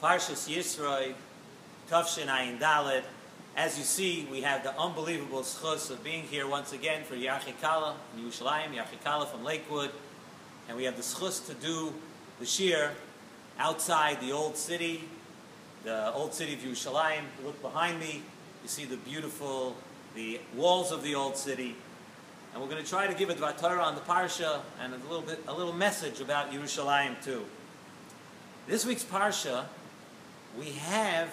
Parshas Yisro, Tavshin Ayin Dalet. As you see, we have the unbelievable schus of being here once again for Yerushalayim in Yerushalayim, Yerushalayim from Lakewood, and we have the schus to do the Shiur outside the old city of Yerushalayim. Look behind me, you see the walls of the old city, and we're going to try to give a Dvar Torah on the Parsha and a little message about Yerushalayim too. This week's Parsha, we have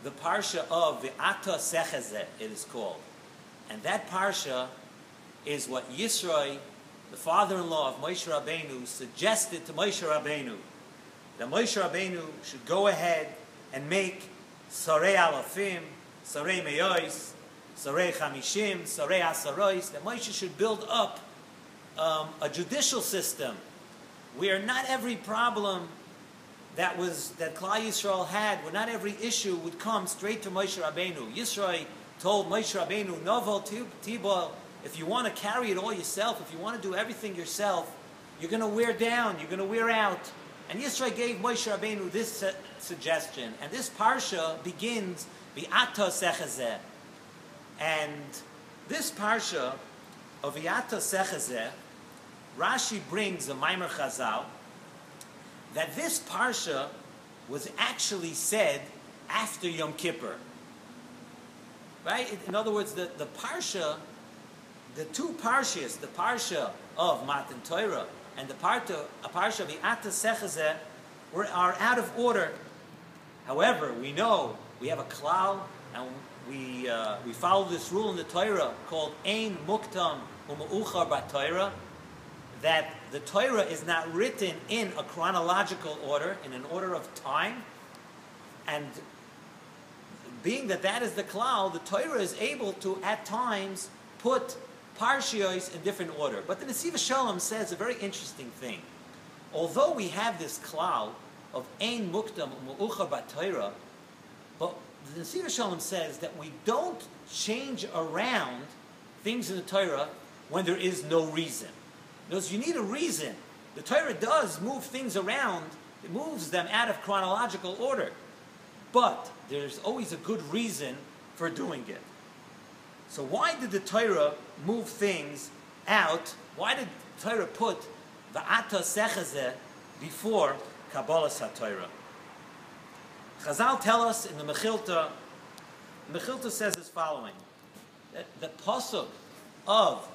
the Parsha of the S.S.S, it is called. And that Parsha is what Yisro, the father-in-law of Moshe Rabbeinu, suggested to Moshe Rabbeinu. That Moshe Rabbeinu should go ahead and make Sarei Alafim, Sarei Meyois, Sarei Chamishim, Sarei Asarois, that Moshe should build up a judicial system where not every problem that Klal Yisrael had, where not every issue would come straight to Moshe Rabbeinu. Yisro told Moshe Rabbeinu, Novel Tibol, if you want to carry it all yourself, if you want to do everything yourself, you're going to wear down, you're going to wear out. And Yisro gave Moshe Rabbeinu this suggestion. And this Parsha begins, V'ata Sechazeh. And this Parsha of V'ata Sechazeh, Rashi brings a Maimer Chazal, that this Parsha was actually said after Yom Kippur. Right? In other words, the Parsha, the two Parshas, the Parsha of Matan Torah and the Parsha of V'ata Sechazeh are out of order. However, we know we have a klal, and we follow this rule in the Torah called Ein Muktam U'Meuchar B'Torah, that the Torah is not written in a chronological order, in an order of time, and being that is the klal, the Torah is able to, at times, put parshios in different order. But the Nesivos says a very interesting thing. Although we have this klal of Ein Muktam U'Meuchar B'Torah, but the Nesivos says that we don't change around things in the Torah when there is no reason. Because you need a reason. The Torah does move things around. It moves them out of chronological order. But there's always a good reason for doing it. So why did the Torah move things out? Why did the Torah put the V'ata Sechazeh before Kabbalas HaTorah? Chazal tell us in the Mechilta says as following, that the pasuk of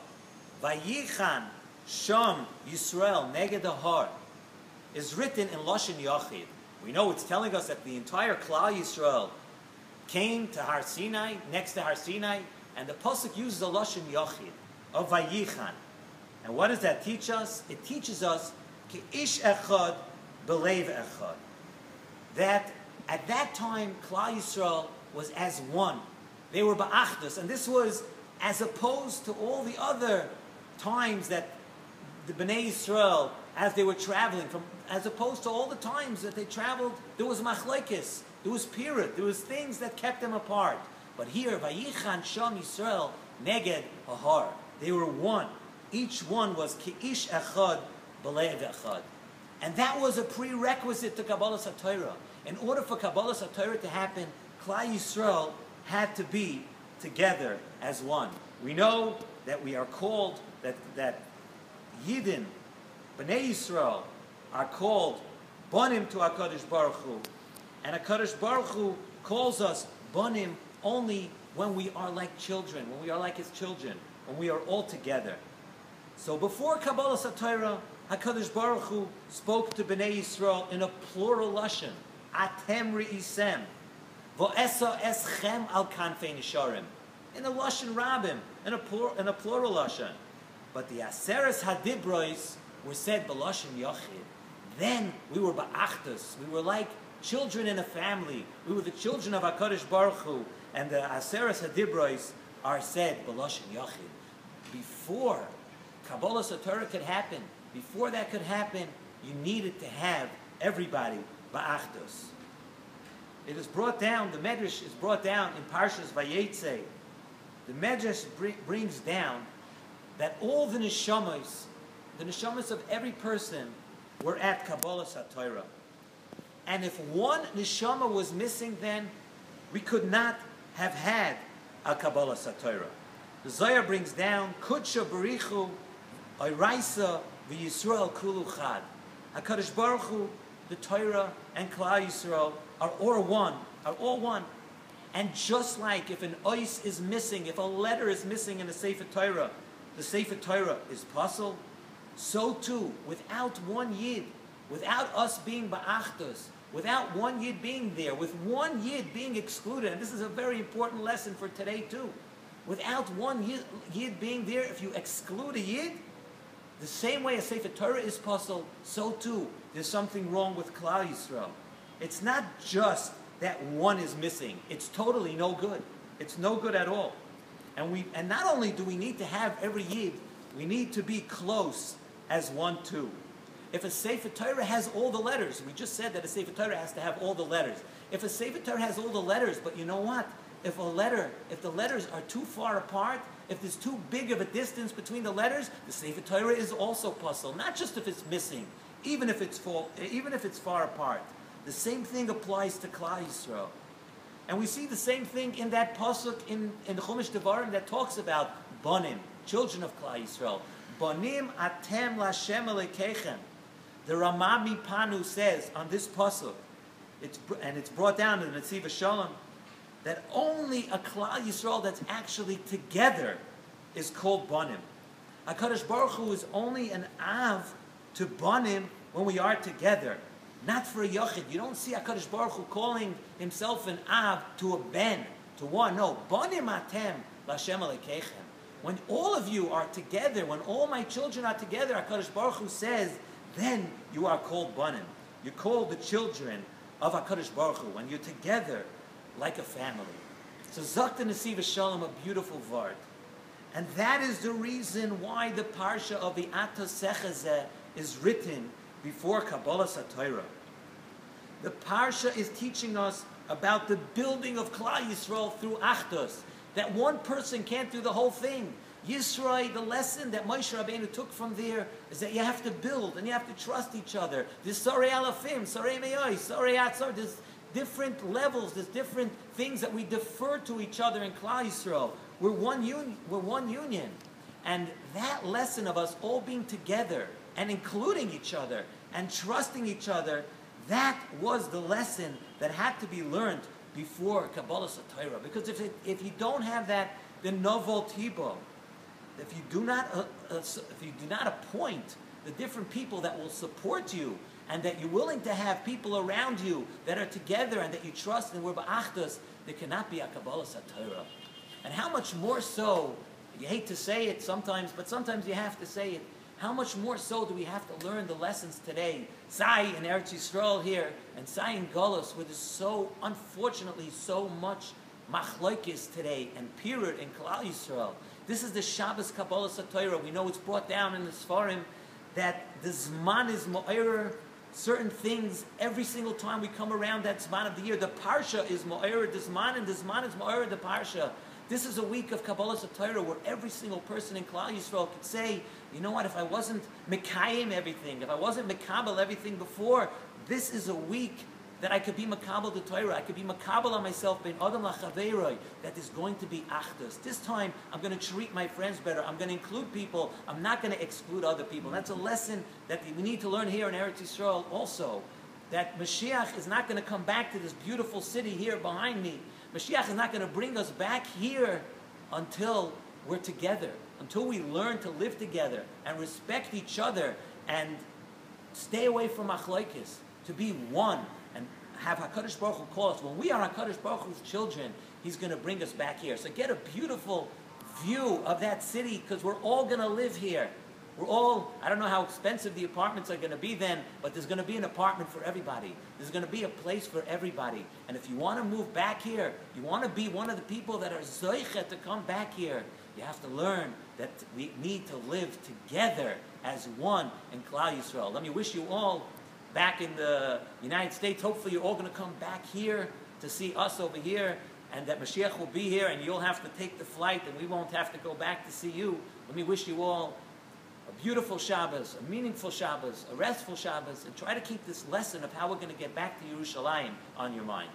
Vayichan Sham Yisrael Neged Har is written in Lashon Yachid. We know it's telling us that the entire Klal Yisrael came to Har Sinai, next to Har Sinai, and the pasuk uses the Lashon Yachid of Vayichan. And what does that teach us? It teaches us Ki Ish Echad Belev Echad, that at that time Klal Yisrael was as one. They were ba'achdus, and this was as opposed to all the other times that the Bnei Yisrael, as they were traveling, as opposed to all the times that they traveled, there was machlekes, there was pirit, there was things that kept them apart. But here, Vayichan Sham Yisrael Neged Ahar, they were one. Each one was Ki'ish Echad Belev Echad. And that was a prerequisite to Kabbalas HaTorah. In order for Kabbalas HaTorah to happen, Klal Yisrael had to be together as one. We know that we are called, that Yidden, Bnei Yisrael, are called Banim to HaKadosh Baruch Hu. And HaKadosh Baruch Hu calls us Banim only when we are like children, when we are like His children, when we are all together. So before Kabbalas HaTorah, HaKadosh Baruch Hu spoke to Bnei Yisrael in a plural lashon, Atem Re'isem, V'S.S.S al Kanfei Nisharim, in a lashon Rabim, in a plural lashon. But the Aseres Hadibros were said b'lashon Yachid. Then we were ba'achdus. We were like children in a family. We were the children of HaKadosh Baruch Hu. And the Aseres Hadibros are said b'lashon Yachid. Before Kabbalas HaTorah could happen, before that could happen, you needed to have everybody ba'achdus. It is brought down, the Medrash is brought down in Parshas Vayetze. The Medrash brings down that all the neshamas of every person were at Kabbalas HaTorah. And if one neshama was missing, then we could not have had a Kabbalah Satorah. The Zohar brings down Kudsha Barichu, Oyraisa, V'Yisrael Kulu Chad. HaKadosh Baruch Hu, the Torah, and Klal Yisrael are all one. And just like if an ois is missing, if a letter is missing in the Sefer Torah is puzzle, so too, without one Yid, without us being ba'achdos, without one Yid being there, with one Yid being excluded, and this is a very important lesson for today too, without one Yid being there, if you exclude a Yid, the same way a Sefer Torah is puzzle, so too, there's something wrong with Klal Yisrael. It's not just that one is missing. It's totally no good. It's no good at all. And not only do we need to have every Yid, we need to be close as one too. If a Sefer Torah has all the letters, we just said that a Sefer Torah has to have all the letters. If a Sefer Torah has all the letters, but you know what? If the letters are too far apart, if there's too big of a distance between the letters, the Sefer Torah is also puzzle. Not just if it's missing, even if it's far apart. The same thing applies to Klal Yisrael. And we see the same thing in that pasuk in Chumash Devarim that talks about Banim, children of Klal Yisrael. Banim atem l'Hashem Elokeichem. The Ramami Panu says on this pasuk, it's brought down in the Nesivos Shalom, that only a Klal Yisrael that's actually together is called Banim. HaKadosh Baruch Hu is only an Av to Banim when we are together. Not for a Yachid. You don't see HaKadosh Baruch Hu calling himself an Av to a Ben, to one. No. Banim atem l'Hashem Elokeichem. When all of you are together, when all my children are together, HaKadosh Baruch Hu says, then you are called Banim. You're called the children of HaKadosh Baruch Hu. When you're together like a family. So Zakta Nesivos Shalom, a beautiful vart. And that is the reason why the Parsha of the S.S.S. is written before Kabbalah Satorah. The Parsha is teaching us about the building of Klal Yisrael through Achdus. That one person can't do the whole thing. Yisro, the lesson that Moshe Rabbeinu took from there is that you have to build and you have to trust each other. There's Sarei Alafim, Sarei Me'oi, Sarei Atzar. There's different levels, there's different things that we defer to each other in Klal Yisrael. We're one union. And that lesson of us all being together and including each other and trusting each other, that was the lesson that had to be learned before Kabbalah Satorah. Because if you don't have that, then Novol Tibo. If you do not appoint the different people that will support you, and that you're willing to have people around you that are together and that you trust and we're ba'achdus, there cannot be a Kabbalah Satorah. And how much more so, you hate to say it sometimes, but sometimes you have to say it, how much more so do we have to learn the lessons today? Sai in Eretz Yisrael here, and Sai in Golos, where there's so, unfortunately, so much machlokes today, and pirud in Klal Yisrael. This is the Shabbos Kabbalah Satorah. We know it's brought down in the Sfarim that the Zman is Mo'erer, certain things, every single time we come around that Zman of the year. The Parsha is Mo'erer the Zman, and the Zman is Mo'erer the Parsha. This is a week of Kabbalah Satorah where every single person in Klal Yisrael could say, you know what, if I wasn't Mekayim everything, if I wasn't Mekabel everything before, this is a week that I could be Makabel the Torah, I could be Makabel on myself, Ben Adam Lachaveiroi, that is going to be Achdus. This time, I'm going to treat my friends better, I'm going to include people, I'm not going to exclude other people. And that's a lesson that we need to learn here in Eretz Yisrael also, that Mashiach is not going to come back to this beautiful city here behind me. Mashiach is not going to bring us back here until we're together, until we learn to live together and respect each other and stay away from machlokes, to be one and have HaKadosh Baruch Hu call us. When we are HaKadosh Baruch Hu's children, He's going to bring us back here. So get a beautiful view of that city, because we're all going to live here. We're all, I don't know how expensive the apartments are going to be then, but there's going to be an apartment for everybody. There's going to be a place for everybody. And if you want to move back here, you want to be one of the people that are zoichet to come back here, you have to learn that we need to live together as one in Klal Yisrael. Let me wish you all back in the United States. Hopefully you're all going to come back here to see us over here, and that Mashiach will be here, and you'll have to take the flight, and we won't have to go back to see you. Let me wish you all a beautiful Shabbos, a meaningful Shabbos, a restful Shabbos, and try to keep this lesson of how we're going to get back to Yerushalayim on your mind.